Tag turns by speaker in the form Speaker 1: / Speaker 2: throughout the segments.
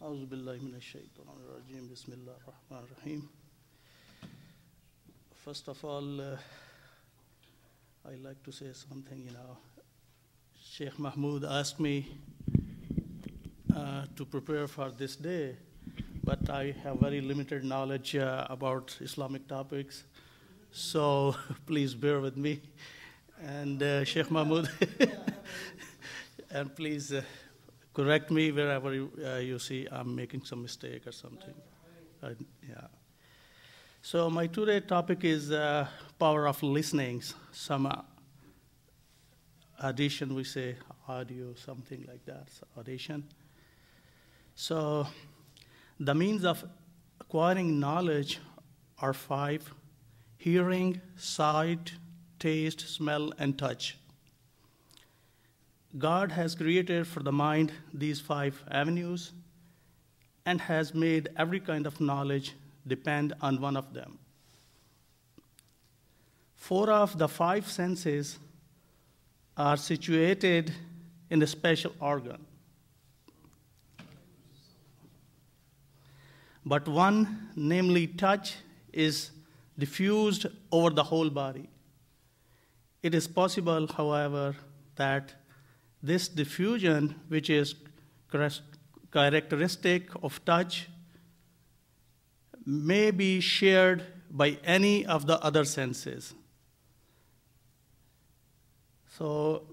Speaker 1: A'udhu billahi minash shaitanir rajim. Bismillah ar-Rahman ar-Rahim. First of all, I'd like to say something. Sheikh Mahmood asked me to prepare for this day, but I have very limited knowledge about Islamic topics, so please bear with me. And Sheikh Mahmood, and please correct me wherever you see I'm making some mistake or something. Yeah. So my today topic is power of listening. Some audition, we say audio, something like that, audition. So the means of acquiring knowledge are 5: hearing, sight, taste, smell, and touch. God has created for the mind these 5 avenues and has made every kind of knowledge depend on one of them. 4 of the 5 senses are situated in a special organ. But one, namely touch, is diffused over the whole body. It is possible, however, that this diffusion, which is characteristic of touch, may be shared by any of the other senses. So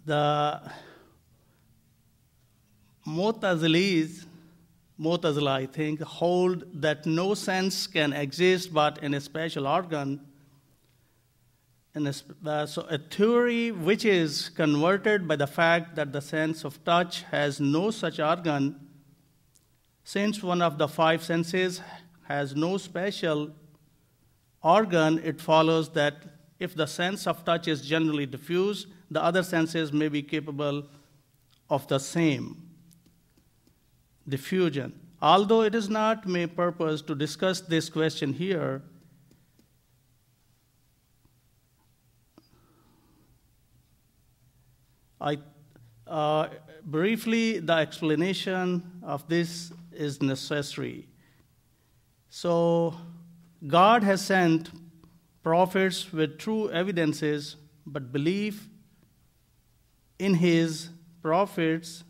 Speaker 1: the Mu'tazila, I think, hold that no sense can exist but in a special organ. So a theory which is converted by the fact that the sense of touch has no such organ, since one of the 5 senses has no special organ, it follows that if the sense of touch is generally diffuse, the other senses may be capable of the same diffusion. Although it is not my purpose to discuss this question here, briefly, the explanation of this is necessary. So, God has sent prophets with true evidences, but belief in his prophets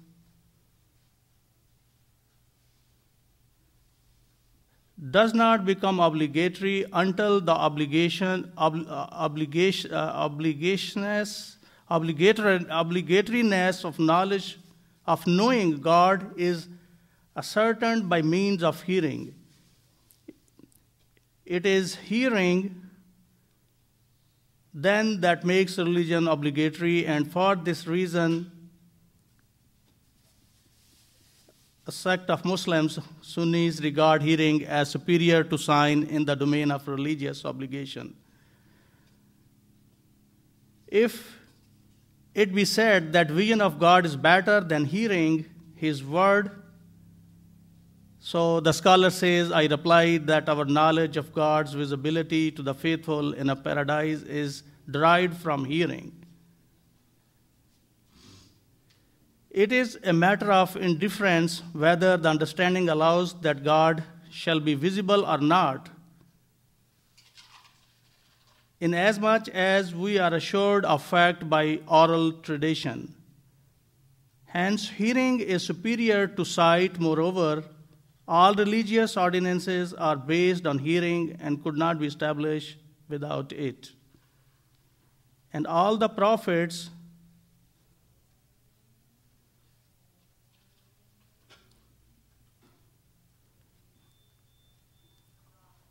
Speaker 1: does not become obligatory until the obligatoriness of knowledge, of knowing God, is ascertained by means of hearing. It is hearing then that makes religion obligatory, and for this reason, a sect of Muslims, Sunnis, regard hearing as superior to sign in the domain of religious obligation. If it be said that vision of God is better than hearing his word, so the scholar says, I replied that our knowledge of God's visibility to the faithful in a paradise is derived from hearing. It is a matter of indifference whether the understanding allows that God shall be visible or not, inasmuch as we are assured of fact by oral tradition. Hence, hearing is superior to sight. Moreover, all religious ordinances are based on hearing and could not be established without it. And all the prophets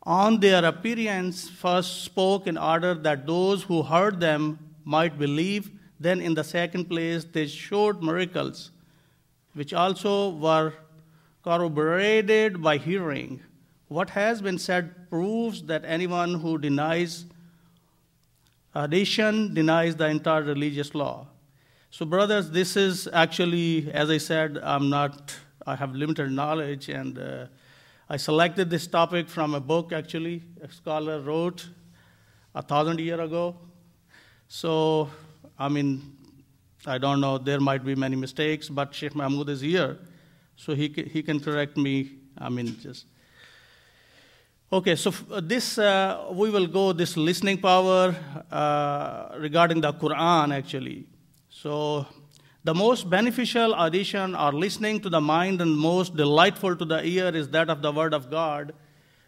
Speaker 1: on their appearance first spoke in order that those who heard them might believe. Then in the second place, they showed miracles, which also were corroborated by hearing. What has been said proves that anyone who denies addition denies the entire religious law. So brothers, this is actually, as I said, I have limited knowledge, and I selected this topic from a book, actually, a scholar wrote 1,000 years ago. So, I don't know, there might be many mistakes, but Sheikh Mahmood is here, so he can correct me. Okay, so we will go this listening power regarding the Quran, actually. So the most beneficial audition or listening to the mind and most delightful to the ear is that of the Word of God,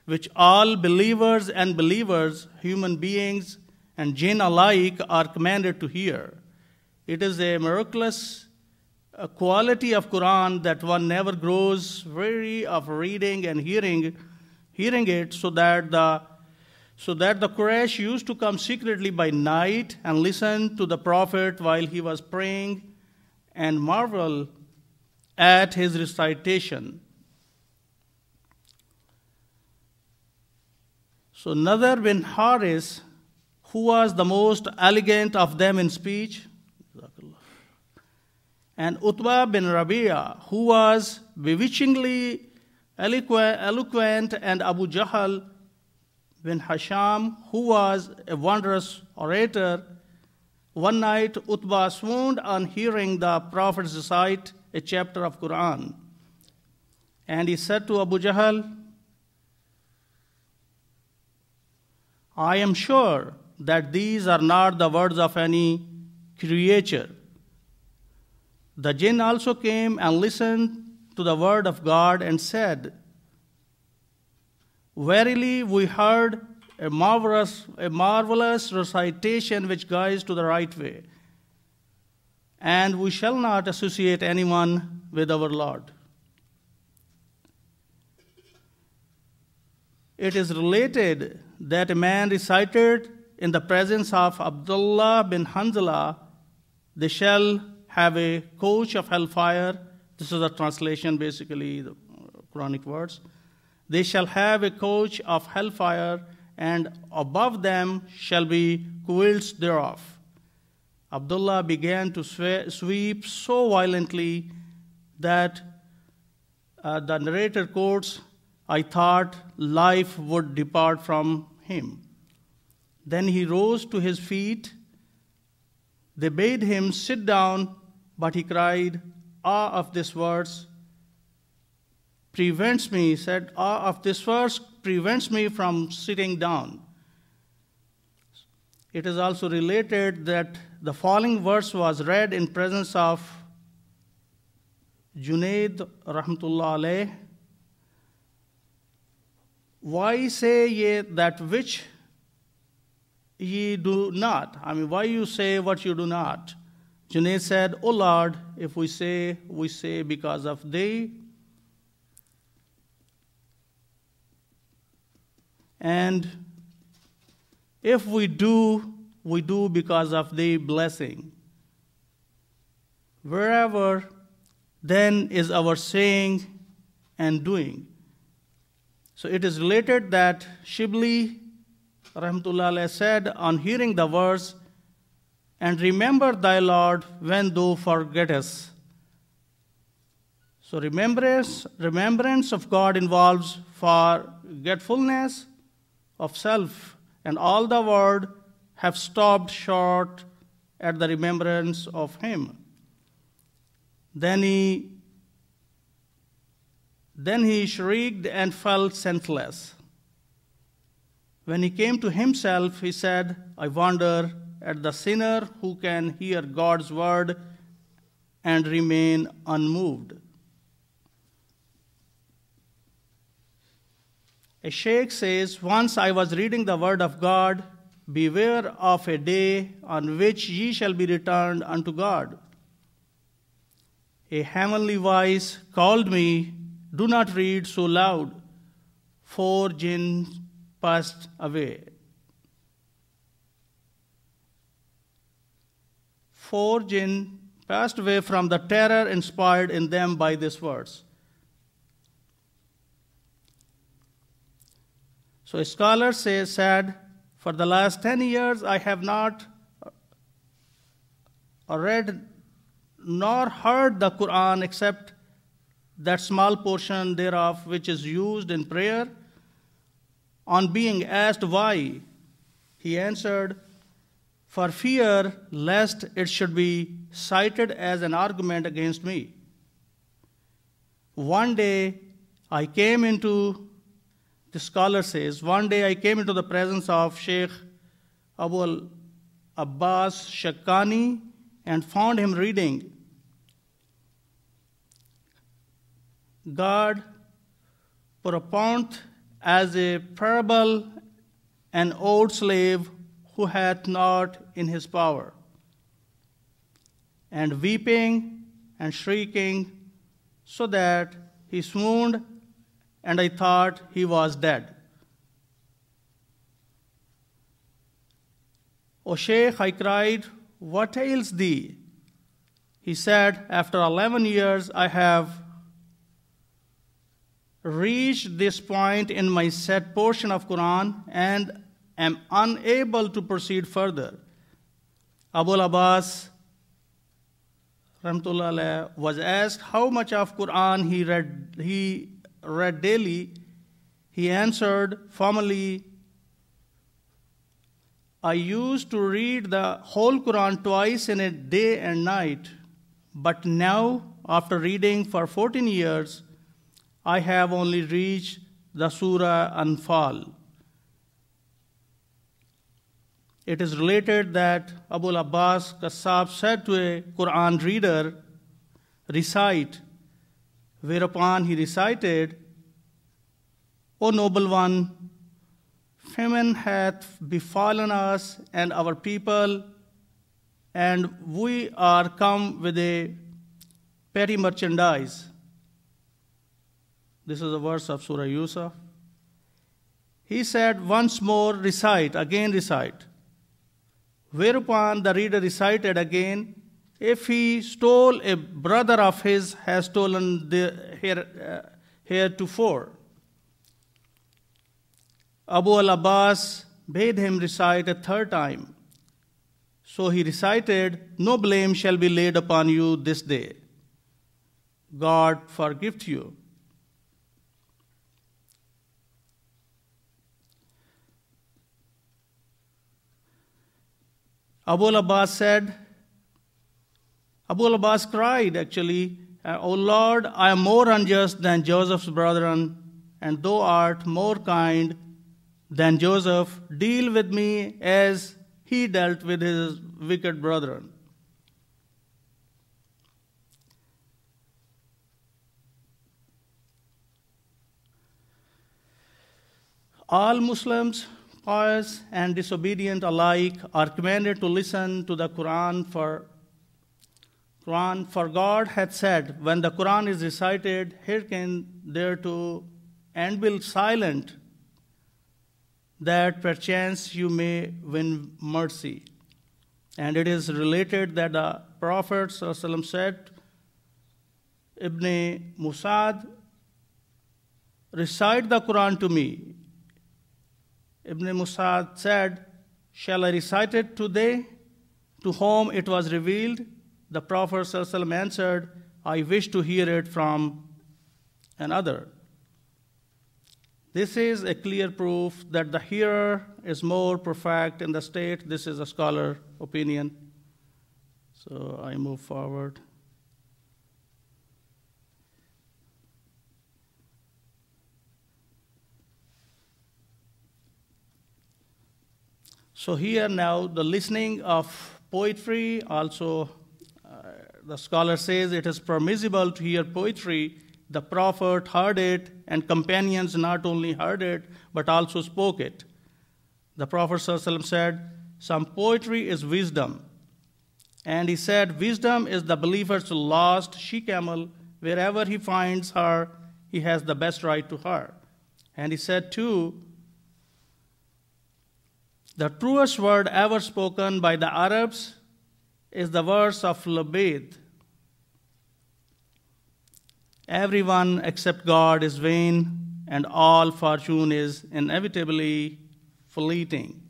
Speaker 1: which all believers and believers, human beings and jinn alike, are commanded to hear. It is a miraculous quality of Quran that one never grows weary of reading and hearing it, so that the Quraysh used to come secretly by night and listen to the Prophet while he was praying and marvel at his recitation. So Nadar bin Haris, who was the most elegant of them in speech, and Utbah bin Rabia, who was bewitchingly eloquent, and Abu Jahl bin Hisham, who was a wondrous orator. One night, Utbah swooned on hearing the Prophet recite a chapter of Quran. And he said to Abu Jahl, I am sure that these are not the words of any creature. The jinn also came and listened to the word of God and said, verily we heard a marvelous recitation which guides to the right way, and we shall not associate anyone with our Lord. It is related that a man recited in the presence of Abdullah bin Hanzala, they shall have a coach of hellfire. This is a translation, basically, the Quranic words. They shall have a coach of hellfire, and above them shall be quilts thereof. Abdullah began to sweep so violently that the narrator quotes, I thought life would depart from him. Then he rose to his feet. They bade him sit down, but he cried, awe of this verse prevents me, said, awe of this verse prevents me from sitting down. It is also related that the following verse was read in presence of Junaid rahmatullah alayh. Why say ye that which ye do not? Why you say what you do not? Junaid said, O Lord, if we say because of thee. And if we do because of thy blessing. Wherever then is our saying and doing. So it is related that Shibli rahmatullah alayh said on hearing the verse, and remember thy Lord when thou forgettest. So remembrance of God involves forgetfulness of self, and all the world have stopped short at the remembrance of him. Then he shrieked and fell senseless. When he came to himself, he said, I wonder at the sinner who can hear God's word and remain unmoved. A sheikh says, once I was reading the word of God, beware of a day on which ye shall be returned unto God. A heavenly voice called me, do not read so loud, for jinn passed away. 4 jinn passed away from the terror inspired in them by this verse. So a scholar said, for the last 10 years I have not read nor heard the Quran except that small portion thereof which is used in prayer. On being asked why, he answered, for fear lest it should be cited as an argument against me. One day I came into, the scholar says, one day I came into the presence of Sheikh Abu al-Abbas Shakani and found him reading, God propounded as a parable an old slave who hath not in his power, and weeping and shrieking, so that he swooned, and I thought he was dead. O Shaykh, I cried, what ails thee? He said, after 11 years I have reached this point in my set portion of Quran and am unable to proceed further. Abu al-Abbas Rahmatullah alayh was asked how much of Quran he read daily. He answered formally, I used to read the whole Quran twice in a day and night, but now, after reading for 14 years, I have only reached the Surah Anfal. It is related that Abu al-Abbas Qassab said to a Quran reader, recite, whereupon he recited, O noble one, famine hath befallen us and our people, and we are come with a petty merchandise. This is a verse of Surah Yusuf. He said, once more recite, again recite. Whereupon the reader recited again, if he stole, a brother of his has stolen heretofore. Abu al-Abbas bade him recite a third time. So he recited, no blame shall be laid upon you this day. God forgive you. Abu al-Abbas said, Abu al-Abbas cried actually, O Lord, I am more unjust than Joseph's brethren, and thou art more kind than Joseph. Deal with me as he dealt with his wicked brethren. All Muslims, pious and disobedient alike, are commanded to listen to the Quran, for God hath said, when the Quran is recited, hearken thereto and be silent, that perchance you may win mercy. And it is related that the Prophet ﷺ said, Ibn Musad, recite the Quran to me. Ibn Musad said, shall I recite it today? To whom it was revealed? The Prophet ﷺ answered, I wish to hear it from another. This is a clear proof that the hearer is more perfect in the state. This is a scholar opinion. So I move forward. So here now the listening of poetry, also the scholar says it is permissible to hear poetry. The Prophet heard it, and companions not only heard it, but also spoke it. The Prophet ﷺ said, some poetry is wisdom. And he said, wisdom is the believer's lost she-camel. Wherever he finds her, he has the best right to her. And he said too, the truest word ever spoken by the Arabs is the verse of Labid. Everyone except God is vain, and all fortune is inevitably fleeting.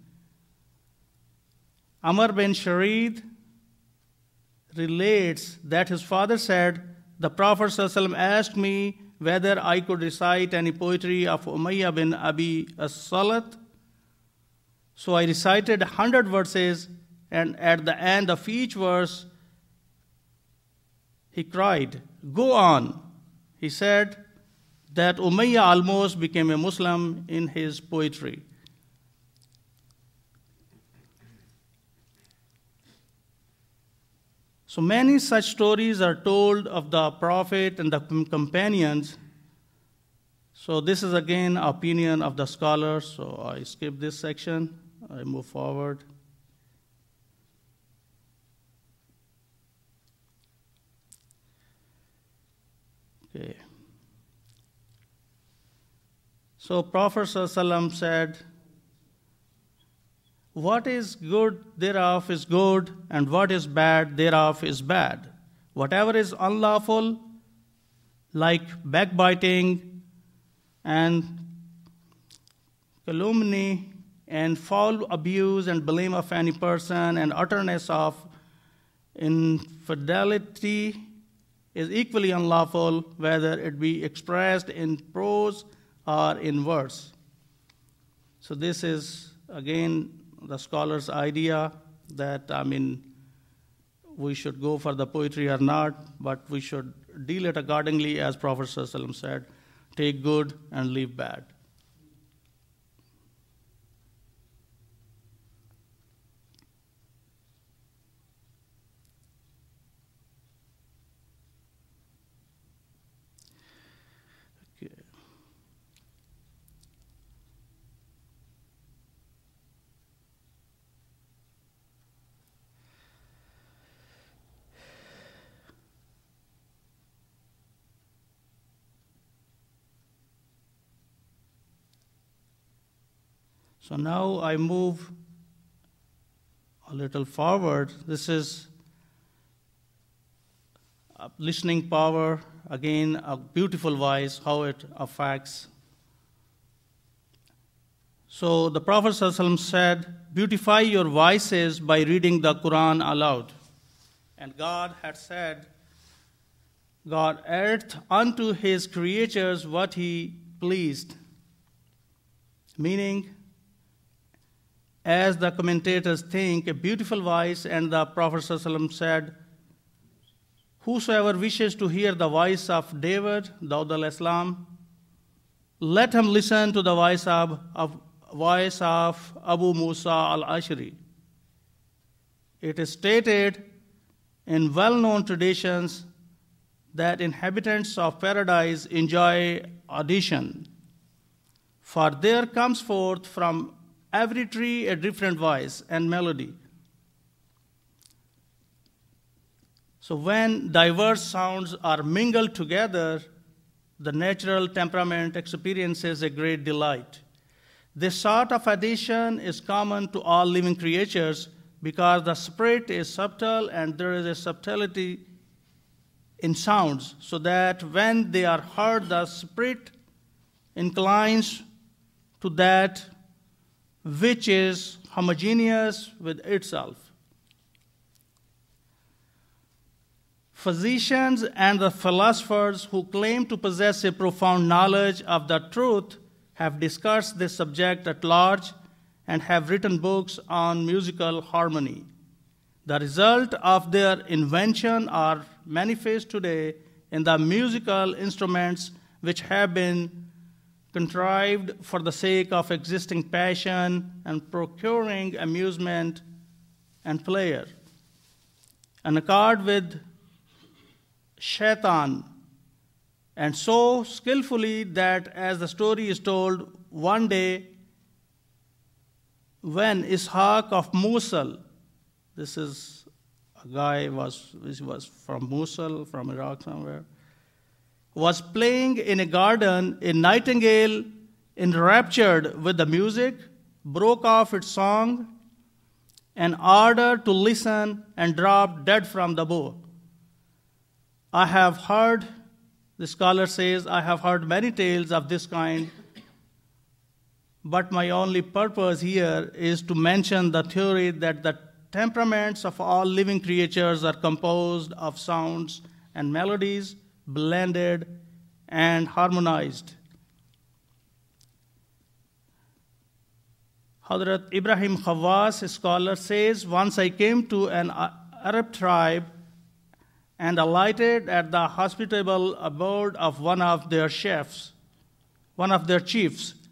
Speaker 1: Amr bin Sharid relates that his father said, the Prophet ﷺ asked me whether I could recite any poetry of Umayyah bin Abi as-Salat. So I recited 100 verses, and at the end of each verse, he cried, "Go on." He said that Umayyah almost became a Muslim in his poetry. So many such stories are told of the Prophet and the companions. So this is again opinion of the scholars. So I skip this section. I move forward. Okay. So Prophet ﷺ said, "What is good thereof is good, and what is bad thereof is bad. Whatever is unlawful, like backbiting and calumny and foul abuse and blame of any person and utterness of infidelity is equally unlawful, whether it be expressed in prose or in verse." So this is, again, the scholar's idea that, we should go for the poetry or not, but we should deal it accordingly, as Prophet ﷺ said, take good and leave bad. Okay. So now I move a little forward. This is listening power, again, a beautiful voice, how it affects. So the Prophet ﷺ said, "Beautify your voices by reading the Quran aloud." And God had said, "God addeth unto his creatures what he pleased." Meaning, as the commentators think, a beautiful voice, and the Prophet ﷺ said, "Whosoever wishes to hear the voice of David, Daud al-Islam, let him listen to the voice of Abu Musa al-Ashri." It is stated in well-known traditions that inhabitants of paradise enjoy audition, for there comes forth from every tree a different voice and melody. So when diverse sounds are mingled together, the natural temperament experiences a great delight. This sort of addition is common to all living creatures because the spirit is subtle and there is a subtlety in sounds, so that when they are heard, the spirit inclines to that which is homogeneous with itself. Physicians and the philosophers who claim to possess a profound knowledge of the truth have discussed this subject at large and have written books on musical harmony. The result of their invention are manifest today in the musical instruments which have been contrived for the sake of existing passion and procuring amusement and pleasure. An accord with Shaitan, and so skillfully that, as the story is told, one day when Ishaq of Mosul, this is a guy was from Mosul, from Iraq somewhere, was playing in a garden, a nightingale, enraptured with the music, broke off its song in order to listen and dropped dead from the bow. I have heard, the scholar says, I have heard many tales of this kind, but my only purpose here is to mention the theory that the temperaments of all living creatures are composed of sounds and melodies blended and harmonized. Hazrat Ibrahim Khawas, a scholar, says, "Once I came to an Arab tribe and alighted at the hospitable abode of one of their chiefs.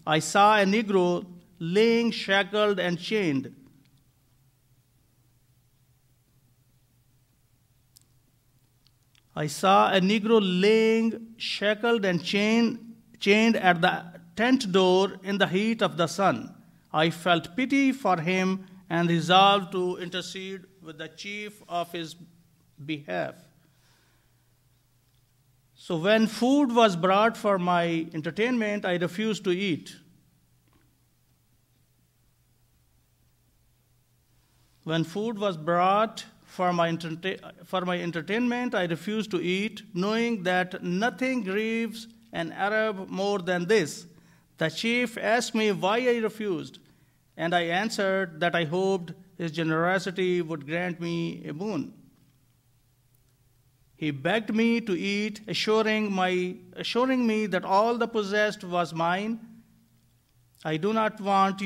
Speaker 1: I saw a Negro laying shackled and chained. I saw a Negro laying shackled and chained at the tent door in the heat of the sun. I felt pity for him and resolved to intercede with the chief of his behalf. So when food was brought for my entertainment, I refused to eat. When food was brought for my entertainment, I refused to eat, knowing that nothing grieves an Arab more than this. The chief asked me why I refused, and I answered that I hoped his generosity would grant me a boon. He begged me to eat, assuring me that all the possessed was mine. I do not want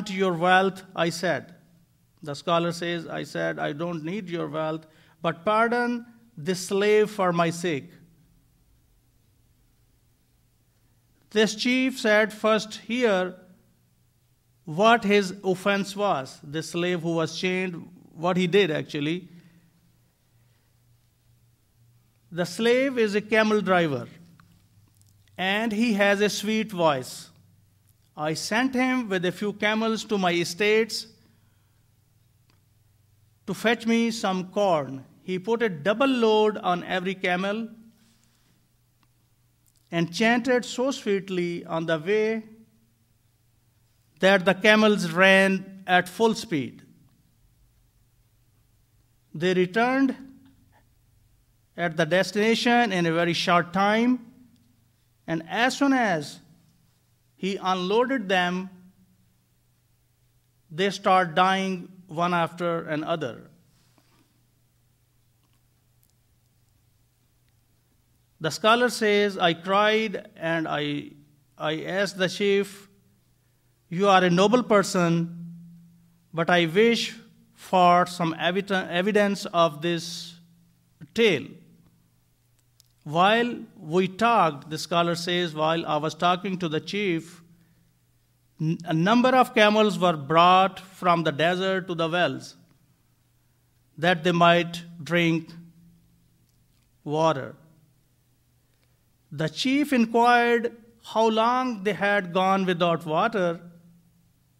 Speaker 1: your wealth, I said. The scholar says, I said, I don't need your wealth, but pardon this slave for my sake. This chief said, first hear what his offense was. This slave who was chained, what he did actually. The slave is a camel driver, and he has a sweet voice. I sent him with a few camels to my estates to fetch me some corn. He put a double load on every camel and chanted so sweetly on the way that the camels ran at full speed. They returned at the destination in a very short time, and as soon as he unloaded them, they start dying one after another. The scholar says, I cried and I asked the chief, you are a noble person, but I wish for some evidence of this tale. While we talked, the scholar says, while I was talking to the chief, a number of camels were brought from the desert to the wells that they might drink water. The chief inquired how long they had gone without water.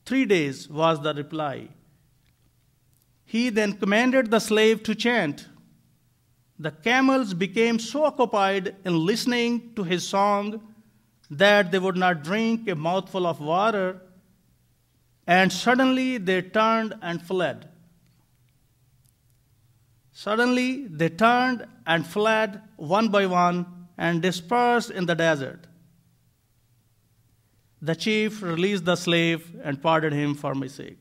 Speaker 1: 3 days was the reply. He then commanded the slave to chant. The camels became so occupied in listening to his song that they would not drink a mouthful of water, and suddenly they turned and fled. Suddenly they turned and fled one by one and dispersed in the desert. The chief released the slave and pardoned him for my sake.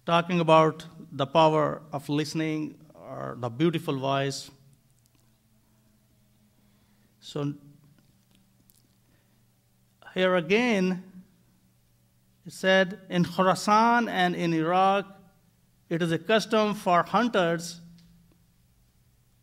Speaker 1: Talking about the power of listening or the beautiful voice. So here again, it said, in Khorasan and in Iraq, it is a custom for hunters.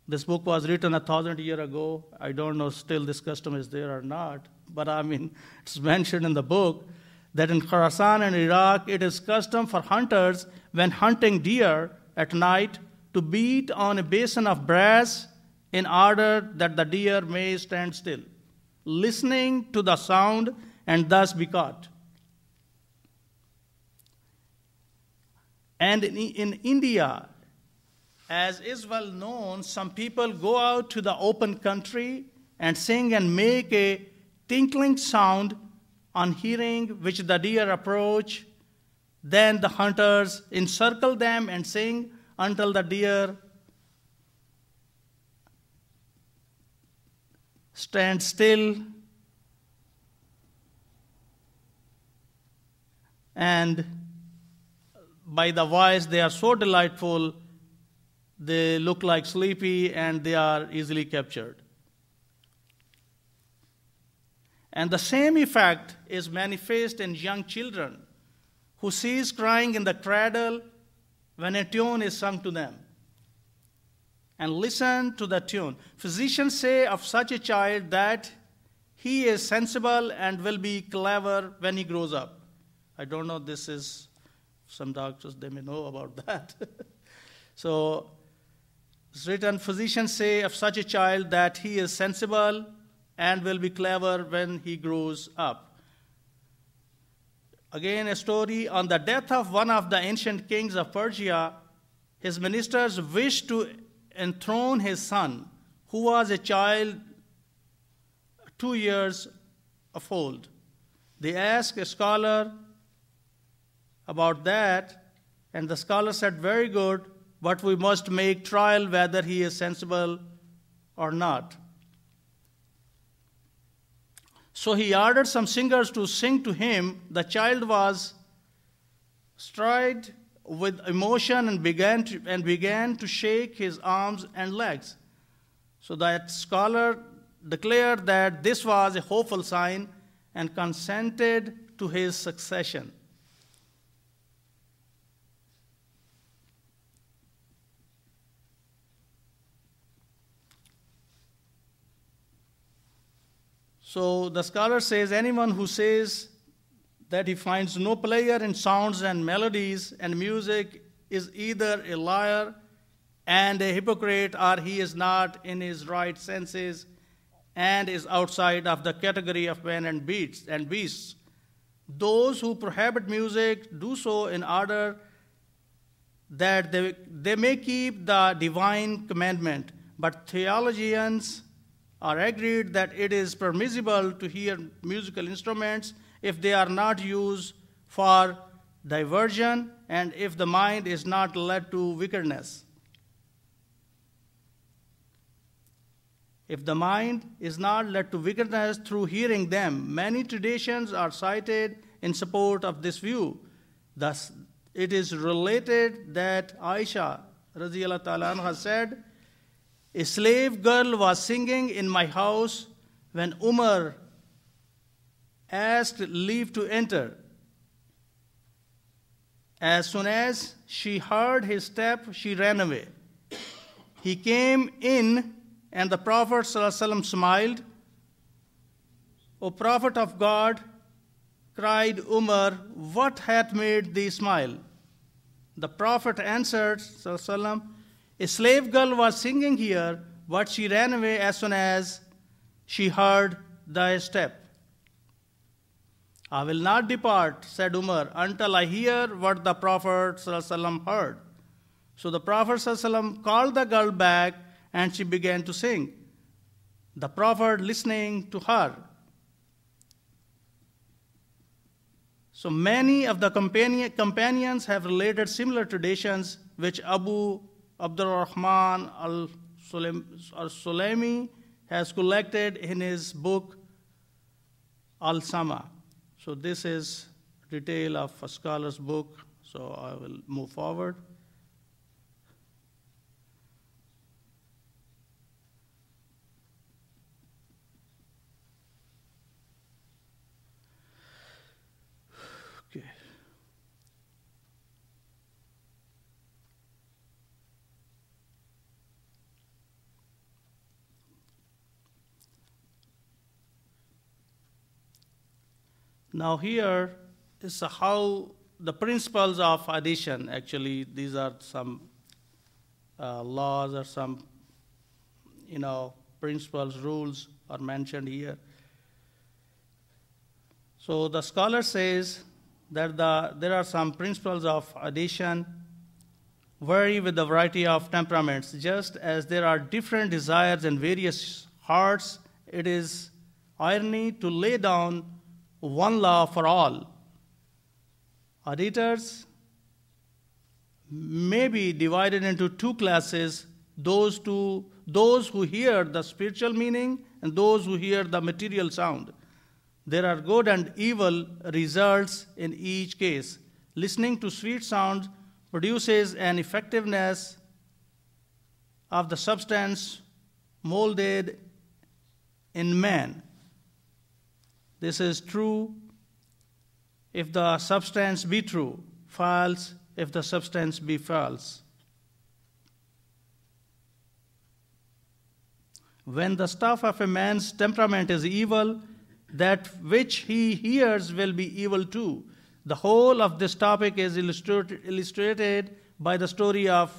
Speaker 1: This book was written 1,000 years ago. I don't know still this custom is there or not, but I mean, it's mentioned in the book that in Khorasan and Iraq, it is custom for hunters when hunting deer at night to beat on a basin of brass in order that the deer may stand still, listening to the sound and thus be caught. And in India, as is well known, some people go out to the open country and sing and make a tinkling sound on hearing which the deer approach. Then the hunters encircle them and sing until the deer stand still, and by the voice they are so delightful, they look like sleepy and they are easily captured. And the same effect is manifest in young children who cease crying in the cradle when a tune is sung to them, and listen to the tune. Physicians say of such a child that he is sensible and will be clever when he grows up. I don't know, this is, some doctors, they may know about that. So, it's written, physicians say of such a child that he is sensible and will be clever when he grows up. Again, a story on the death of one of the ancient kings of Persia. His ministers wished to enthrone his son, who was a child 2 years old. They asked a scholar about that, and the scholar said, very good, but we must make trial whether he is sensible or not. So he ordered some singers to sing to him. The child was stirred with emotion and began to shake his arms and legs. So that scholar declared that this was a hopeful sign and consented to his succession. So the scholar says, anyone who says that he finds no pleasure in sounds and melodies and music is either a liar and a hypocrite, or he is not in his right senses and is outside of the category of men and beasts. Those who prohibit music do so in order that they may keep the divine commandment, but theologians are agreed that it is permissible to hear musical instruments if they are not used for diversion and if the mind is not led to wickedness. If the mind is not led to wickedness through hearing them, many traditions are cited in support of this view. Thus, it is related that Aisha radhiyallahu ta'ala anha said, a slave girl was singing in my house when Umar asked leave to enter. As soon as she heard his step, she ran away. He came in, and the Prophet ﷺ smiled. O Prophet of God, cried Umar, what hath made thee smile? The Prophet answered ﷺ, a slave girl was singing here, but she ran away as soon as she heard thy step. I will not depart, said Umar, until I hear what the Prophet ﷺ heard. So the Prophet ﷺ called the girl back, and she began to sing, the Prophet listening to her. So many of the companions have related similar traditions, which Abu Abdurrahman al-Sulaimi has collected in his book Al-Sama. So this is detail of a scholar's book, so I will move forward. Okay. Now here is how the principles of addition, actually these are some laws or some principles, rules are mentioned here. So the scholar says that there are some principles of addition vary with the variety of temperaments. Just as there are different desires in various hearts, it is irony to lay down one law for all. Auditors may be divided into two classes, those who hear the spiritual meaning and those who hear the material sound. There are good and evil results in each case. Listening to sweet sounds produces an effectiveness of the substance molded in man. This is true if the substance be true, false if the substance be false. When the stuff of a man's temperament is evil, that which he hears will be evil too. The whole of this topic is illustrated by the story of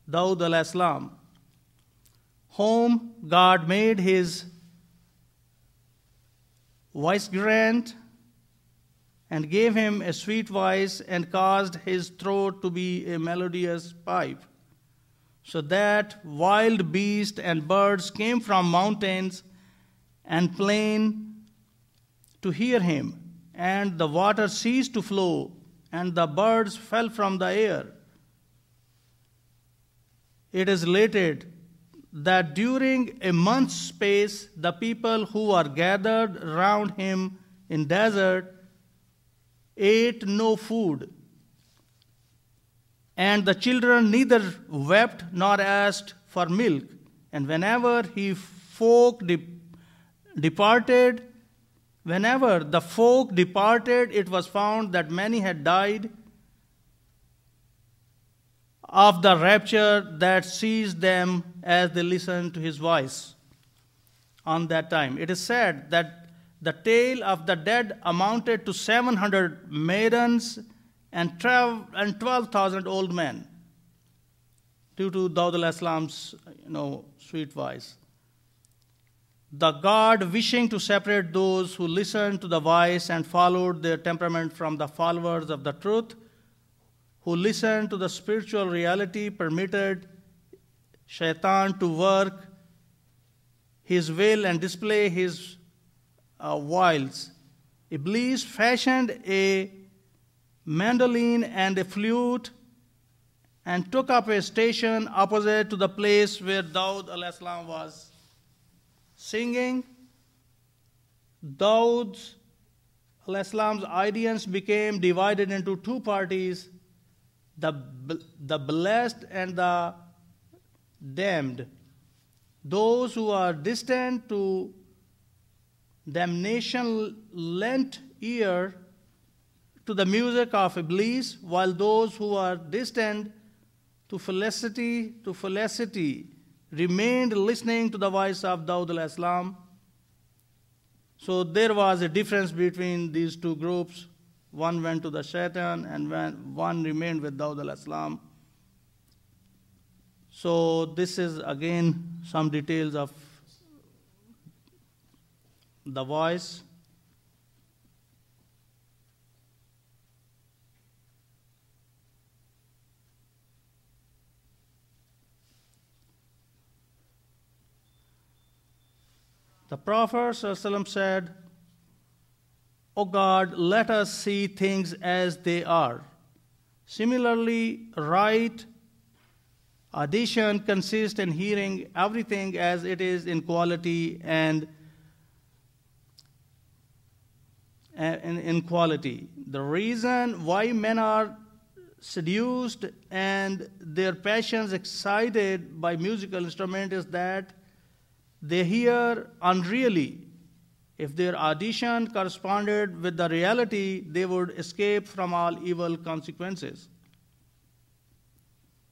Speaker 1: Daud al-Islam, whom God made his vicegerent and gave him a sweet voice and caused his throat to be a melodious pipe, so that wild beasts and birds came from mountains and plain to hear him, and the water ceased to flow, and the birds fell from the air. It is related that during a month's space, the people who are gathered round him in desert ate no food, and the children neither wept nor asked for milk. And whenever the folk departed, it was found that many had died of the rapture that seized them as they listened to his voice on that time. It is said that the tale of the dead amounted to 700 maidens and 12,000 old men, due to Daud al-Islam's sweet voice. The God, wishing to separate those who listened to the voice and followed their temperament from the followers of the truth, who listened to the spiritual reality, permitted Shaitan to work his will and display his wiles. Iblis fashioned a mandolin and a flute and took up a station opposite to the place where Daud al-Islam was singing. Daud al-Islam's audience became divided into two parties, the blessed and the damned. Those who are distant to damnation lent ear to the music of Iblis, while those who are distant to felicity remained listening to the voice of Daud al-Islam. So there was a difference between these two groups. One went to the Shaitan and one remained with Daud al-Islam. So this is again some details of the voice. The Prophet ﷺ said, "O God, let us see things as they are." Similarly, right audition consists in hearing everything as it is in quality and in quality. The reason why men are seduced and their passions excited by musical instrument is that they hear unreally. If their audition corresponded with the reality, they would escape from all evil consequences.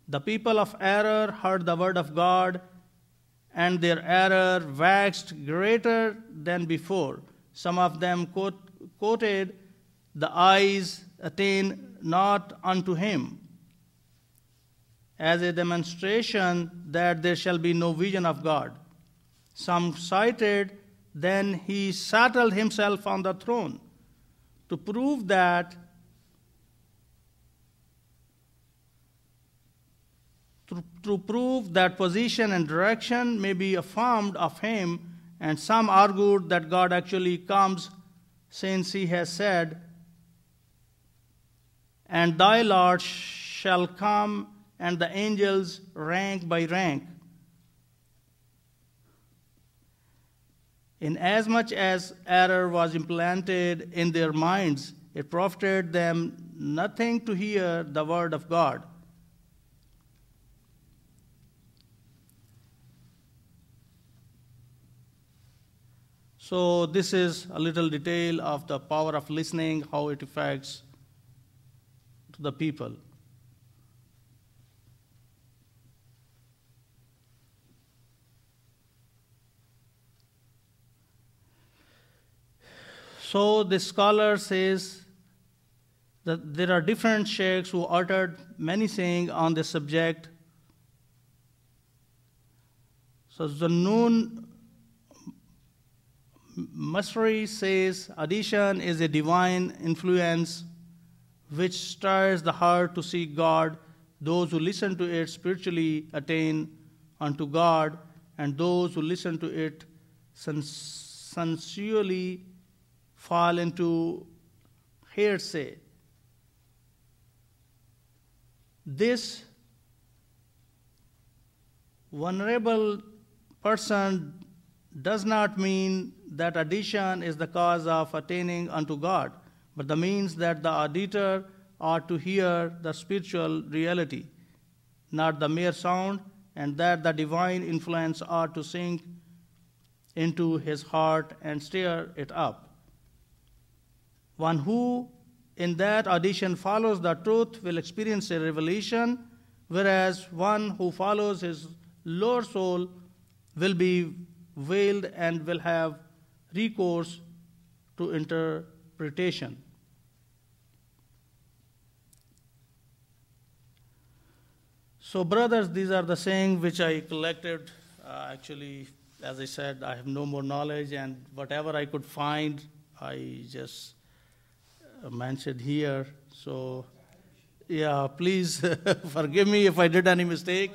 Speaker 1: The people of error heard the word of God, and their error waxed greater than before. Some of them quoted, "The eyes attain not unto him," as a demonstration that there shall be no vision of God. Some cited, "Then he settled himself on the throne," to prove that position and direction may be affirmed of him. And some argued that God actually comes, since he has said, "And thy Lord shall come, and the angels rank by rank." Inasmuch as error was implanted in their minds, it profited them nothing to hear the word of God. So this is a little detail of the power of listening, how it affects to the people. So the scholar says that there are different sheikhs who uttered many sayings on this subject. So Zunnun Masri says addition is a divine influence which stirs the heart to seek God. Those who listen to it spiritually attain unto God, and those who listen to it sensually fall into hearsay. This vulnerable person does not mean that addition is the cause of attaining unto God, but the means that the auditor ought to hear the spiritual reality, not the mere sound, and that the divine influence ought to sink into his heart and stir it up. One who in that audition follows the truth will experience a revelation, whereas one who follows his lower soul will be veiled and will have recourse to interpretation. So, brothers, these are the sayings which I collected. Actually, as I said, I have no more knowledge, and whatever I could find, I just mentioned here. So, yeah, please forgive me if I did any mistake.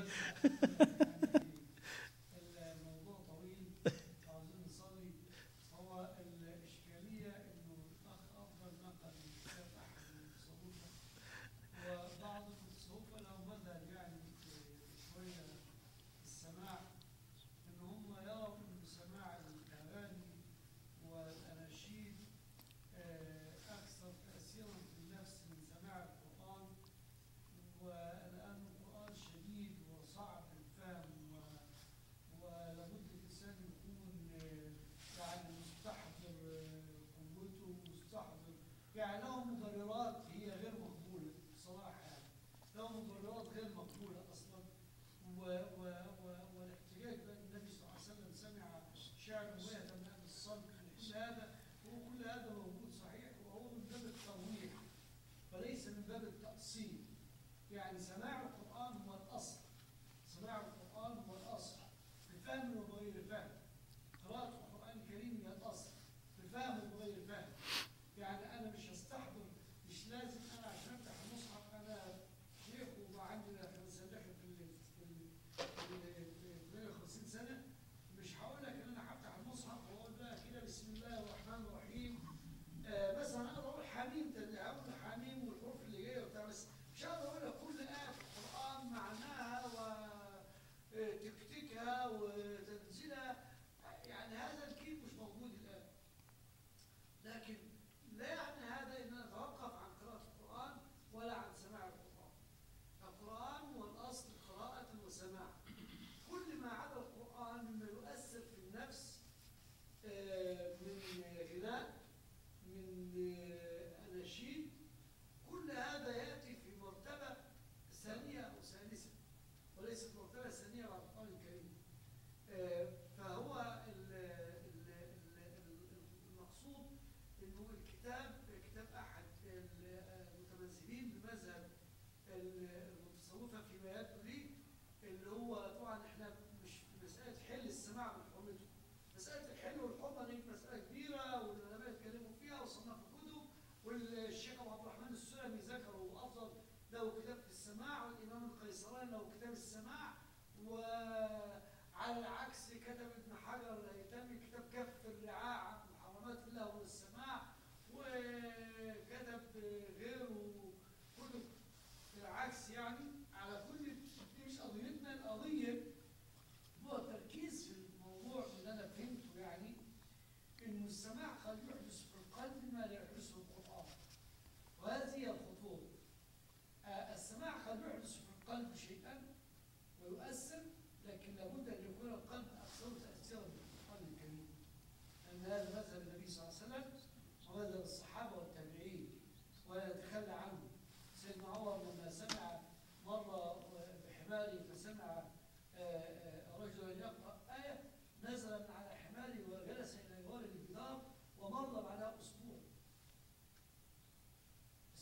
Speaker 2: نزل من على حماره وجلس إلى جوار الجدار ومر بعدها أسبوع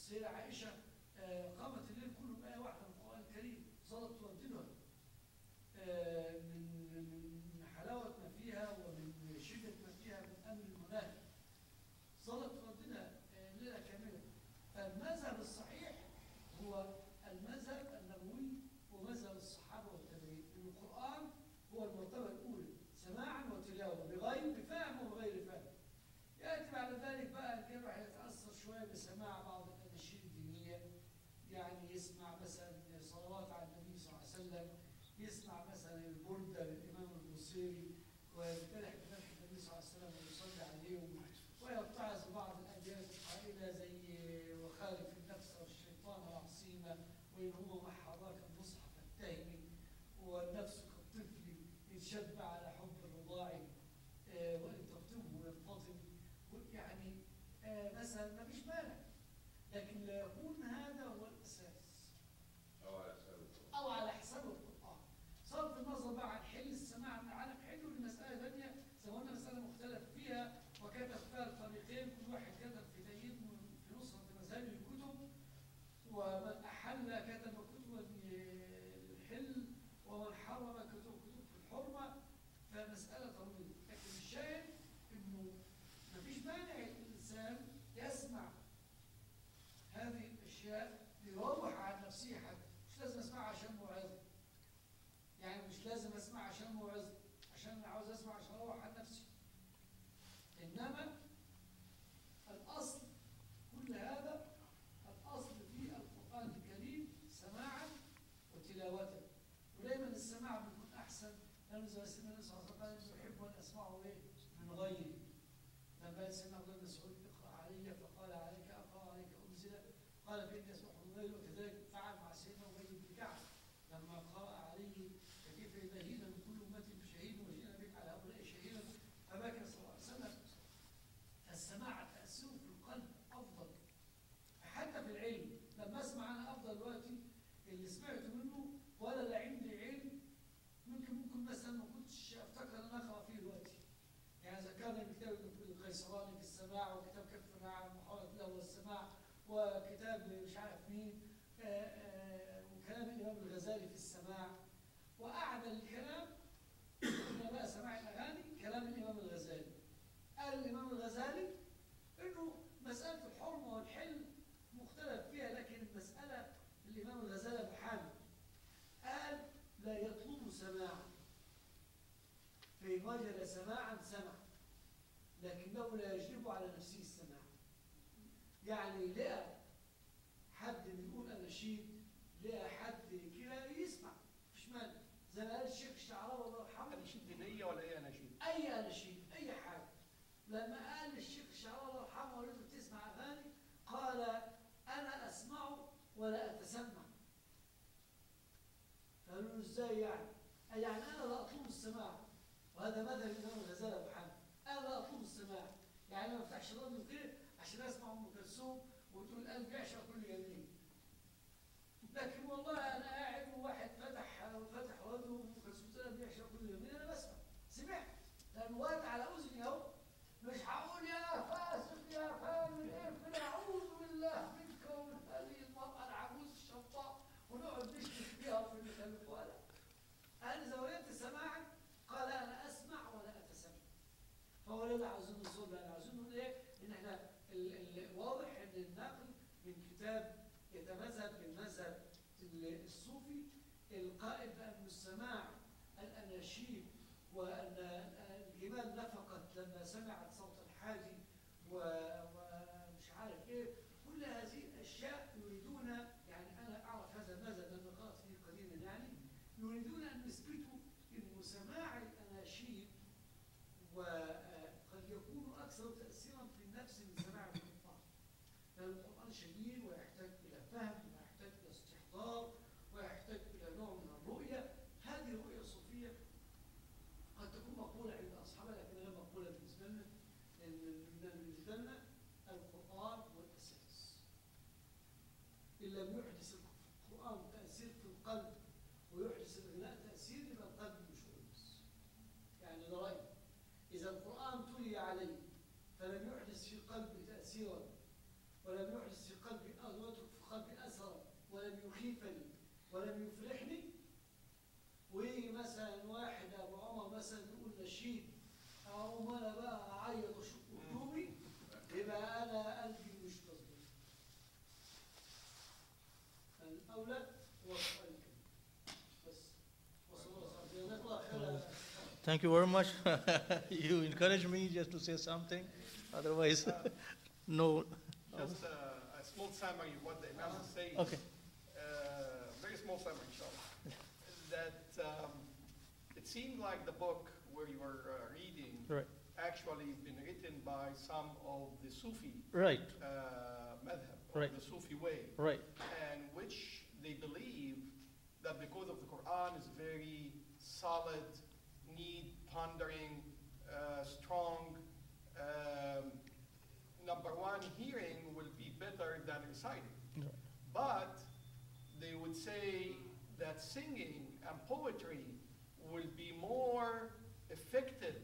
Speaker 2: السيدة عائشة قامت الليل كله بآية واحدة من القرآن الكريم، ظلت ترددها من حلاوة ما فيها ومن شدة ما فيها من أمر المناهي، ظلت ترددها ليلة كاملة. فالمذهب الصحيح هو المذهب النبوي ومذهب الصحابة والتابعين، إن القرآن هو المرتبة الأولى سماعا وتلاوة بفهم وبغير فهم. يأتي بعد ذلك بقى الجمع يتأثر شوية بسماع بعض الأناشيد الدينية، يعني يسمع مثلا صلوات على النبي صلى الله عليه وسلم، يسمع مثلا البردة للإمام البوصيري ويمتدح بمدح النبي صلى الله عليه وسلم ويصلي عليهم، ويتعظ بعض الأبيات القائلة زي وخالف النفس والشيطان وعصيمة وإن هو ما حراك المصحف التهمي، والنفس كالطفل إن شب على حب الرضاع وإن تكتبه ينفضل. يعني مثلا ما فيش مانع، لكن لا يكون هذا هو الأساس أو على حساب القرآن. صرف النظر بقى عن حل السماع من العالم، حلوا لمسألة ثانية زي ما قلنا، مسألة مختلف فيها وكتب فيها الفريقين، كل واحد كتب في تأييد في نصرة مذاهب الكتب، ومن أحل كتب كتبا للحل ومن حرم كتب في الحرمة، فمسألة طويلة. لكن الشاهد إنه ما فيش مانع الإنسان يسمع هذه الأشياء ليروح عن نفسه حتى، مش لازم أسمعها عشان موعظة، يعني مش لازم أسمع عشان موعظة عشان أنا عاوز أسمع عشان أروح عن نفسي، إنما الأصل كل هذا الأصل في القرآن الكريم سماعا وتلاوة، ودايما السماع بيكون أحسن، لأنه زي سيدنا النبي صلى الله عليه وسلم يحب أن أسمعه من غيري. لما سيدنا عبد الله بن مسعود اقرأ علي فقال عليك أقرأ عليك أنزل، قال فإني أسمعه من غيري، وكذلك فعل مع سيدنا أبي بن كعب لما قرأ عليه فكيف إذا هينا من كل أمة بشهيد وجئنا بك على هؤلاء شهيدا، فبكى صلى الله عليه وسلم. فالسماع تأثيره في القلب أفضل، حتى في العلم. لما أسمع أنا أفضل دلوقتي اللي سمعته منه ولا لا عندي علم، ممكن مثلا ما كنتش أفتكر أن أنا أقرأ فيه دلوقتي. يعني ذكرني بكتاب القيسراني في السماع، وكتاب كف مع محاولة له والسماع، وكتاب مش عارف مين، وكلام الإمام الغزالي في السماع، وأعدل الكلام إن بقى سماع الأغاني كلام الإمام الغزالي. قال الإمام الغزالي إنه مسألة الحرمة والحل مختلف فيها، لكن المسألة الإمام الغزالي أبو حامد قال لا يطلب سماعا، فإن وجد سماعا سمع، لكنه لا يجلب على نفسه السماع. يعني لقى حد بيقول أناشيد، لقى حد كده يسمع، مفيش مانع، زي ما قال الشيخ الشعراوي الله يرحمه.
Speaker 3: أناشيد دينية ولا أي أناشيد؟
Speaker 2: أي أناشيد، أي حاجة. لما قال الشيخ الشعراوي الله يرحمه قال له بتسمع أغاني؟ قال أنا أسمع ولا أتسمع. قالوا له إزاي يعني؟ يعني أنا لا أطلب السماع، وهذا مذهب الإمام الغزالي أبو حامد، أنا لا أطلب السماع، يعني ما أفتحش الراديو كده عشان أسمع أم كلثوم وتقول قلبي يعشق كل جميل. لكن والله أنا قاعد وواحد فتح راديو أم كلثوم قلبي يعشق كل جميل، أنا بسمع، سمعت، لأنه وقت على أذني أهو. مش هقول يا فاسق يا فاجر اقفل أعوذ بالله منك ومن هذه المرأة العجوز الشطاء ونقعد نشتم فيها وفي المخلف. ولا أنا زاوية سماعا قال أنا أسمع ولا أتسمع. فهو لا عاوزين نصور، لا عاوزين نقول إيه؟ إن إحنا واضح إن النقل من كتاب يتمذهب بالمذهب الصوفي القائل بأن السماع الأناشيد، وأن الجمال نفقت لما سمعت صوت الحاجي ومش عارف إيه، كل هذه الأشياء يريدون، يعني أنا أعرف هذا المذهب لأنه قرأت فيه قديما، يعني يريدون أن يثبتوا أن سماع الأناشيد وقد يكون أكثر تأثيرا في النفس من سماع القرآن، لأن القرآن شديد ويحتاج إلى فهم ويحتاج إلى استحضار ويحتاج إلى نوع من الرؤية. هذه الرؤية الصوفية قد تكون مقبولة عند أصحابها لكن غير مقبولة بالنسبة لنا، لأن بالنسبة لنا القرآن هو الأساس. إن لم يحدث القرآن تأثير في القلب ويحدث الغناء تأثير، يبقى القلب مش كويس. يعني ده رأيي، إذا القرآن تلي عليه فلم يحدث في قلبي تأثيرا ولم يحدث في قلبي السخيفة دي ولم يفلحني، ويجي مثلا واحد أبو عمر مثلا يقول نشيد، أقوم أنا بقى أعيط وأشق هدومي، يبقى أنا قلبي مش مظبوط. الأولى هو السؤال كده بس. وصلى الله عليه وسلم. نطلع خير.
Speaker 1: Thank you very much. You encourage me just to say something. Otherwise, no.
Speaker 3: Just a small summary of what the Imam is saying.
Speaker 1: Okay.
Speaker 3: Very small summary, inshallah. That it seemed like the book where you were reading
Speaker 1: Right.
Speaker 3: actually been written by some of the Sufi
Speaker 1: Right.
Speaker 3: madhab, or
Speaker 1: Right.
Speaker 3: the Sufi way,
Speaker 1: Right.
Speaker 3: and which they believe that because of the Quran is very solid, neat, pondering, strong. Number one, hearing will be better than reciting.
Speaker 1: Right.
Speaker 3: But they would say that singing and poetry will be more effective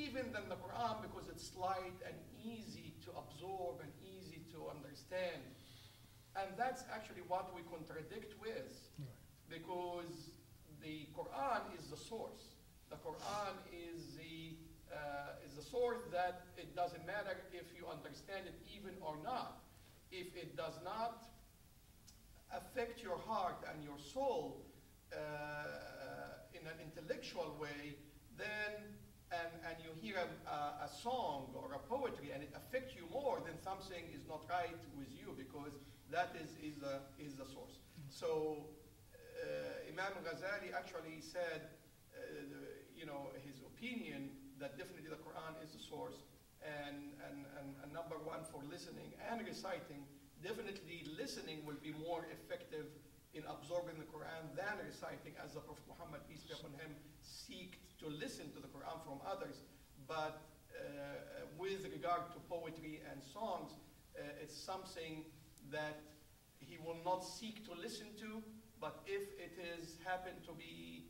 Speaker 3: even than the Quran because it's light and easy to absorb and easy to understand. And that's actually what we contradict with, because the Quran is the source. The Quran is the source that it doesn't matter if you understand it even or not. If it does not affect your heart and your soul in an intellectual way, then and you hear a song or a poetry and it affects you more, then something is not right with you, because that is the source. So Imam Ghazali actually said, his opinion that definitely the Quran is the source, and number one for listening and reciting, definitely listening will be more effective in absorbing the Quran than reciting, as the Prophet Muhammad, peace be upon him, seeked to listen to the Quran from others. But with regard to poetry and songs, it's something that he will not seek to listen to, but if it is happen to be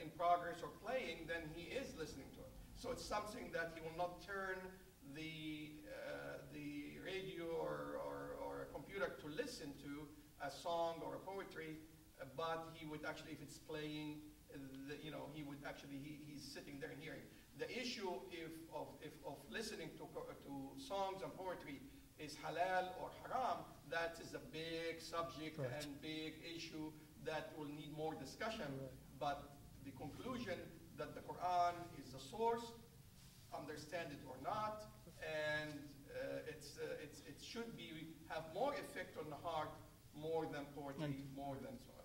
Speaker 3: in progress or playing, then he is listening to it. So it's something that he will not turn the radio or a computer to listen to a song or a poetry, but he would actually, if it's playing, he would actually, he's sitting there and hearing. The issue of listening to songs and poetry is halal or haram, that is a big subject
Speaker 1: Right.
Speaker 3: and big issue that will need more discussion.
Speaker 1: Right.
Speaker 3: But the conclusion that the Quran is the source, understand it or not, and it should have more effect on the heart more than poetry, more than song.